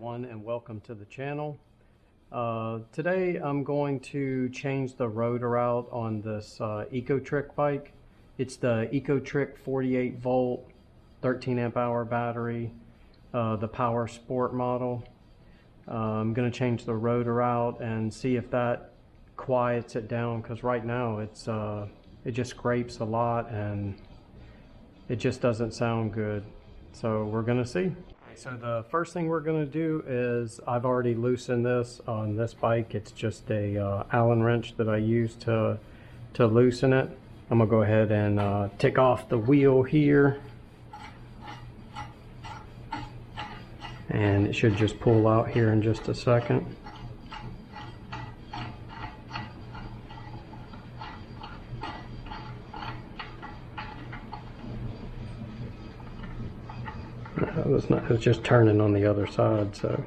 everyone, and welcome to the channel. Today I'm going to change the rotor out on this Ecotric bike. It's the Ecotric 48 volt 13 amp hour battery, the Power Sport model. I'm going to change the rotor out and see if that quiets it down, because right now it just scrapes a lot and it just doesn't sound good. So we're going to see. So the first thing we're going to do is, I've already loosened this on this bike. It's just a Allen wrench that I use to loosen it. I'm going to go ahead and take off the wheel here. And it should just pull out here in just a second. It was just turning on the other side, so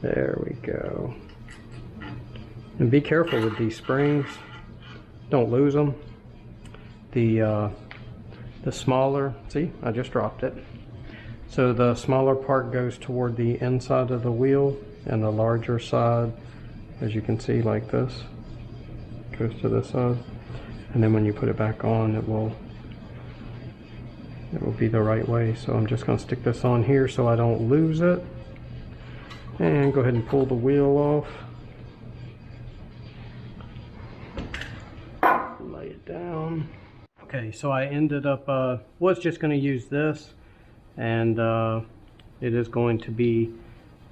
there we go. And be careful with these springs, don't lose them. The smaller, see, I just dropped it. So the smaller part goes toward the inside of the wheel, and the larger side, as you can see, like this, goes to this side. And then when you put it back on, it will be the right way. So I'm just going to stick this on here so I don't lose it, and go ahead and pull the wheel off, lay it down. Okay, so I ended up was just going to use this, and it is going to be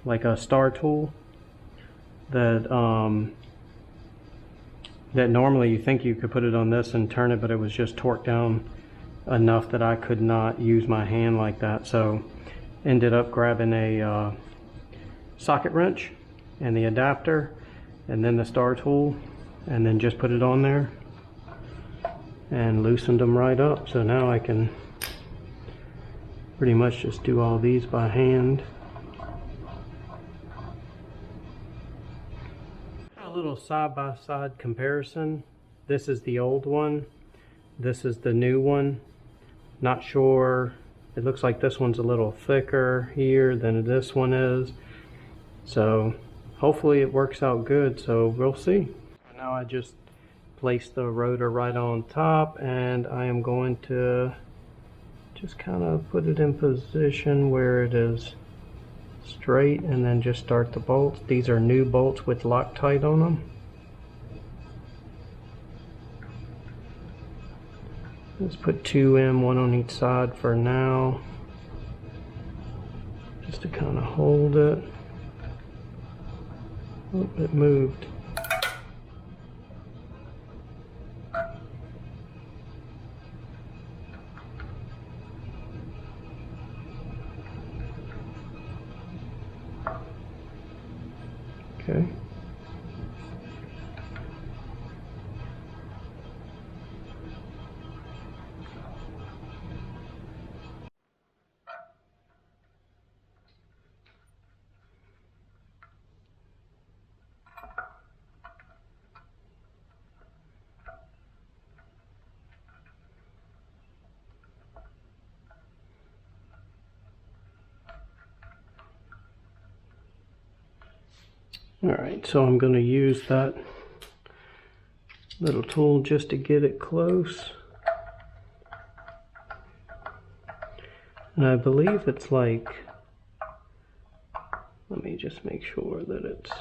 like a star tool that that normally you think you could put it on this and turn it, but it was just torqued down enough that I could not use my hand like that. So ended up grabbing a socket wrench and the adapter and then the star tool, and then just put it on there and loosened them right up. So now I can pretty much just do all these by hand. A little side-by-side comparison. This is the old one, this is the new one. Not sure, it looks like this one's a little thicker here than this one is. So hopefully it works out good, so we'll see. Now I just placed the rotor right on top, and I am going to just kind of put it in position where it is straight, and then just start the bolts. These are new bolts with Loctite on them. Let's put 2 in, one on each side for now, just to kind of hold it. Oh, it moved. Okay. Alright, so I'm going to use that little tool just to get it close. And I believe it's like, let me just make sure that it's,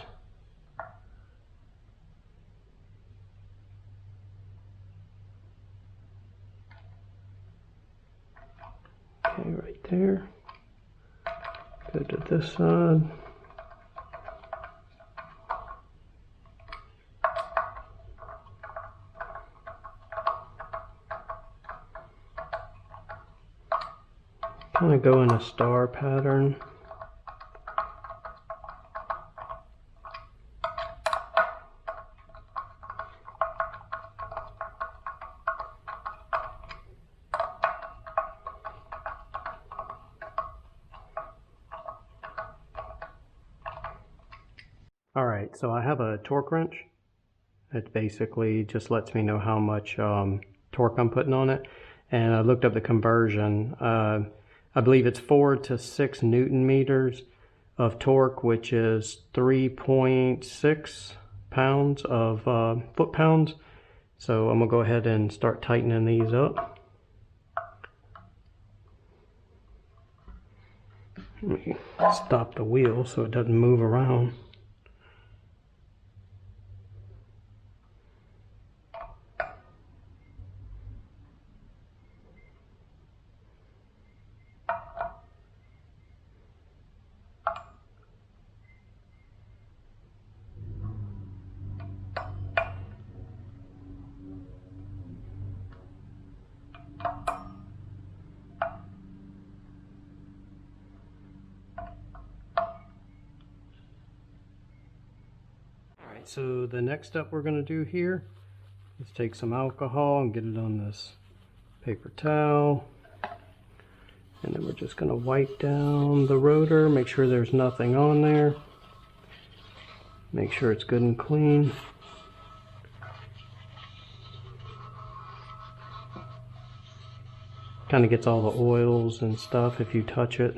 okay, right there. Go to this side. Kind of go in a star pattern. Alright, so I have a torque wrench. It basically just lets me know how much torque I'm putting on it. And I looked up the conversion. I believe it's 4 to 6 Newton meters of torque, which is 3.6 pounds of foot-pounds. So I'm gonna go ahead and start tightening these up. Let me stop the wheel so it doesn't move around. So the next step we're going to do here is take some alcohol and get it on this paper towel, and then we're just going to wipe down the rotor, make sure there's nothing on there, make sure it's good and clean. Kind of gets all the oils and stuff if you touch it.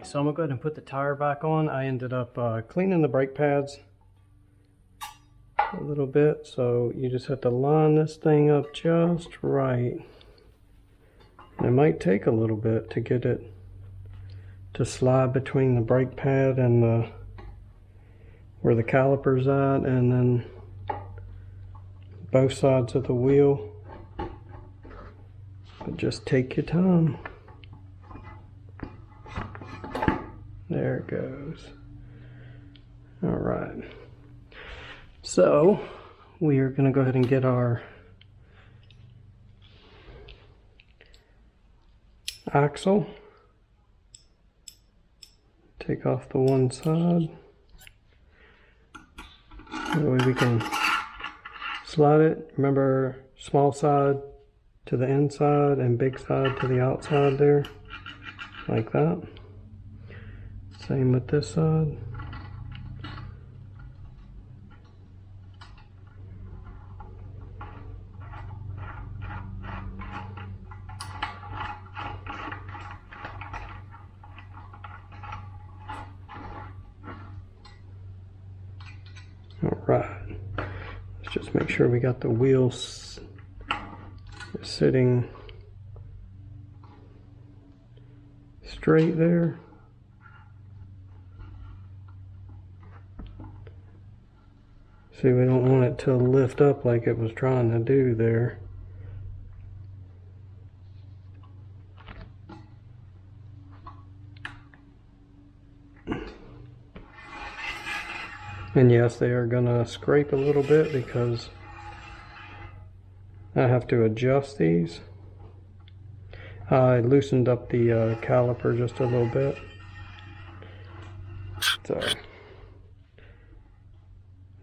So I'm going to go ahead and put the tire back on. I ended up cleaning the brake pads a little bit, so you just have to line this thing up just right. And it might take a little bit to get it to slide between the brake pad and the where the caliper's at, and then both sides of the wheel. But just take your time. There it goes. All right. So we are going to go ahead and get our axle. Take off the one side. That way we can slide it. Remember, small side to the inside and big side to the outside there, like that. Same with this side. All right. Let's just make sure we got the wheels sitting straight there. See, we don't want it to lift up like it was trying to do there. And yes, they are gonna scrape a little bit because I have to adjust these. I loosened up the caliper just a little bit. So.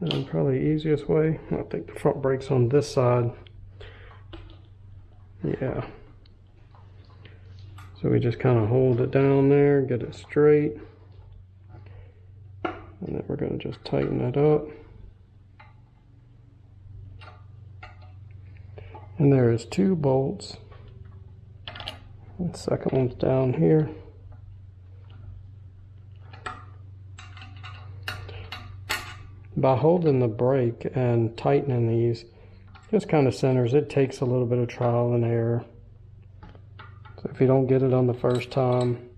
And probably the easiest way, I think the front brake's on this side. Yeah. So we just kind of hold it down there, get it straight. And then we're going to just tighten it up. And there is 2 bolts. The second one's down here. By holding the brake and tightening these, just kind of centers. It takes a little bit of trial and error. So if you don't get it on the first time,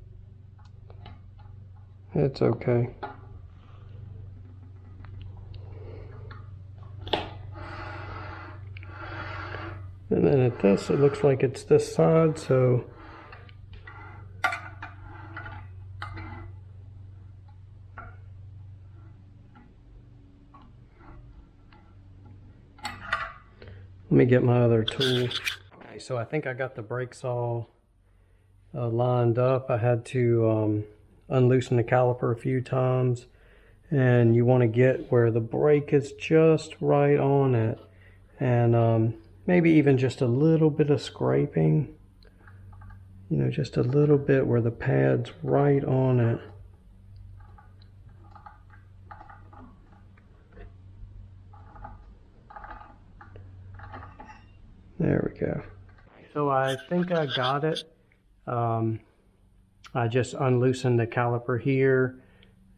it's okay. And then at this, it looks like it's this side, so let me get my other tool. Okay, so I think I got the brakes all lined up. I had to unloosen the caliper a few times, and you want to get where the brake is just right on it, and maybe even just a little bit of scraping, you know, just a little bit where the pad's right on it. There we go. So I think I got it. I just unloosened the caliper here,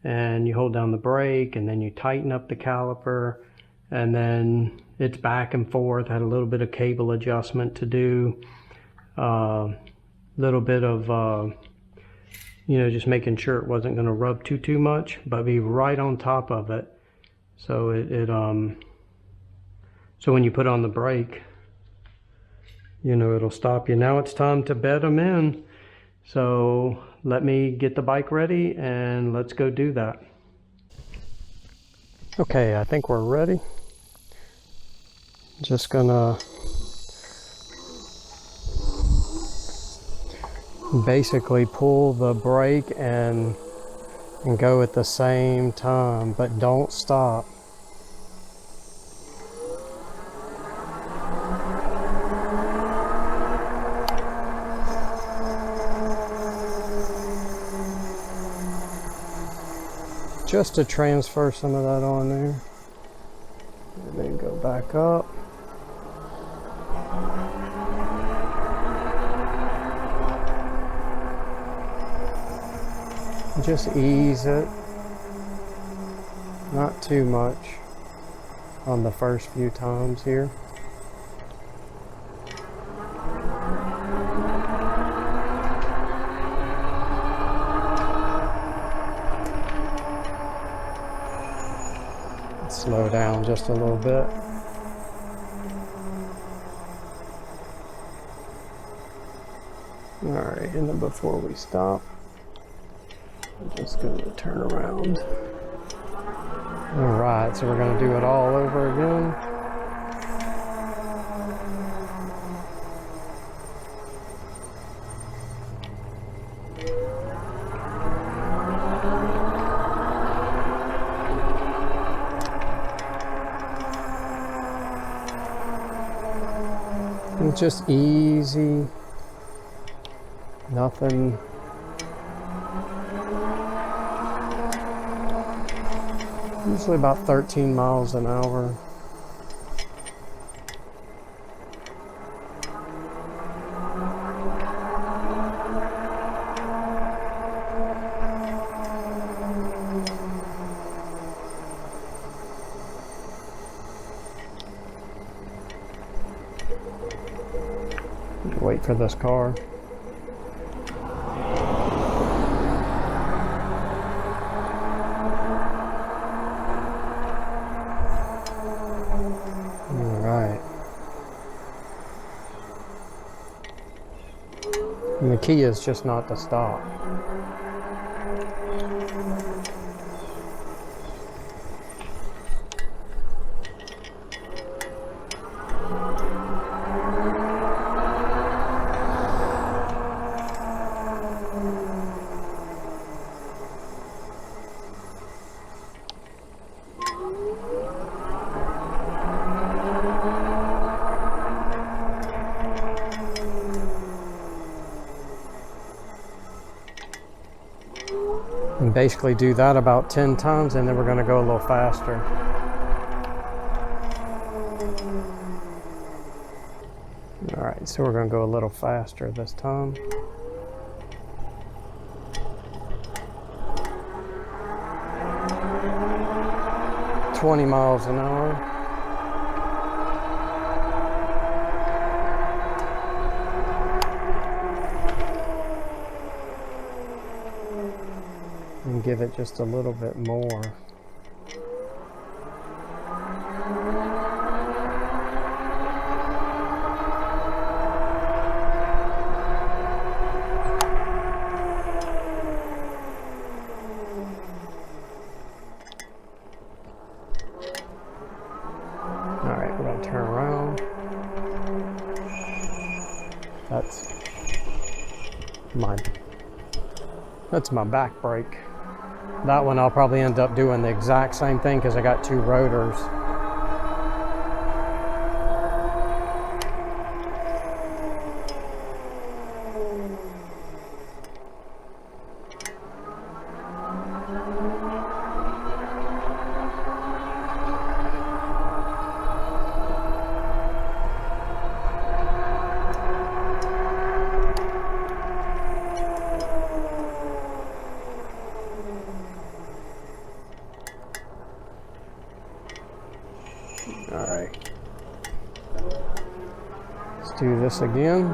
and you hold down the brake and then you tighten up the caliper, and then it's back and forth. Had a little bit of cable adjustment to do, little bit of just making sure it wasn't going to rub too much, but be right on top of it. So so when you put on the brake, it'll stop you. Now it's time to bed them in. So let me get the bike ready and let's go do that. Okay, I think we're ready. Just gonna basically pull the brake and go at the same time, but don't stop. Just to transfer some of that on there, and then go back up. Just ease it, not too much on the first few times here. Slow down just a little bit. Alright, and then before we stop, I'm just going to turn around. Alright, so we're going to do it all over again. It's just easy, nothing. Usually about 13 miles an hour. Wait for this car. All right. And the key is just not to stop. And basically do that about 10 times, and then we're going to go a little faster. All right, so we're going to go a little faster this time. $20 miles an hour. And give it just a little bit more. All right, we're gonna turn around. That's my back brake. That one I'll probably end up doing the exact same thing because I got two rotors. All right. Let's do this again.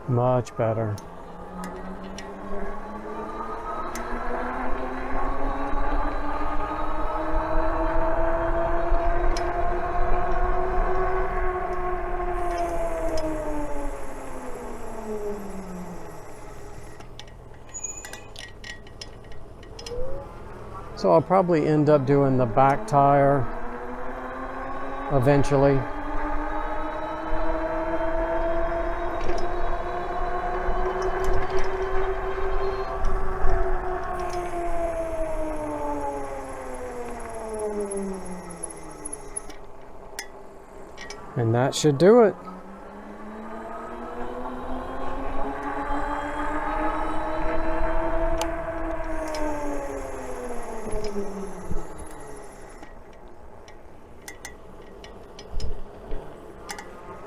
Much better. So I'll probably end up doing the back tire eventually. And that should do it.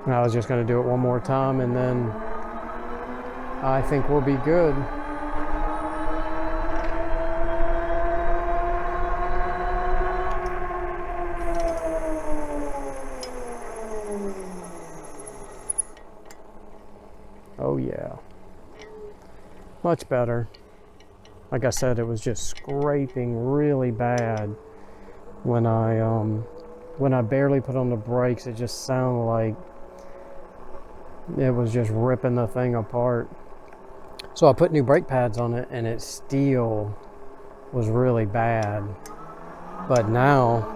And I was just going to do it one more time, and then I think we'll be good. Oh yeah, much better. Like I said, it was just scraping really bad when I barely put on the brakes. It just sounded like it was just ripping the thing apart. So I put new brake pads on it, and it still was really bad. But now,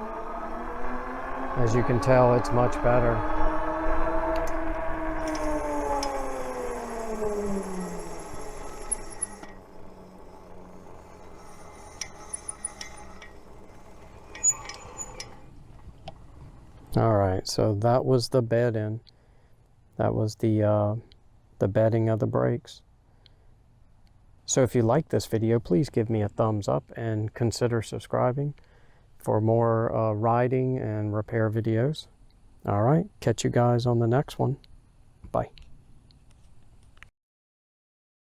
as you can tell, it's much better. All right, so that was the bed-in. That was the bedding of the brakes. So if you like this video, please give me a thumbs up and consider subscribing for more riding and repair videos. All right, catch you guys on the next one. Bye.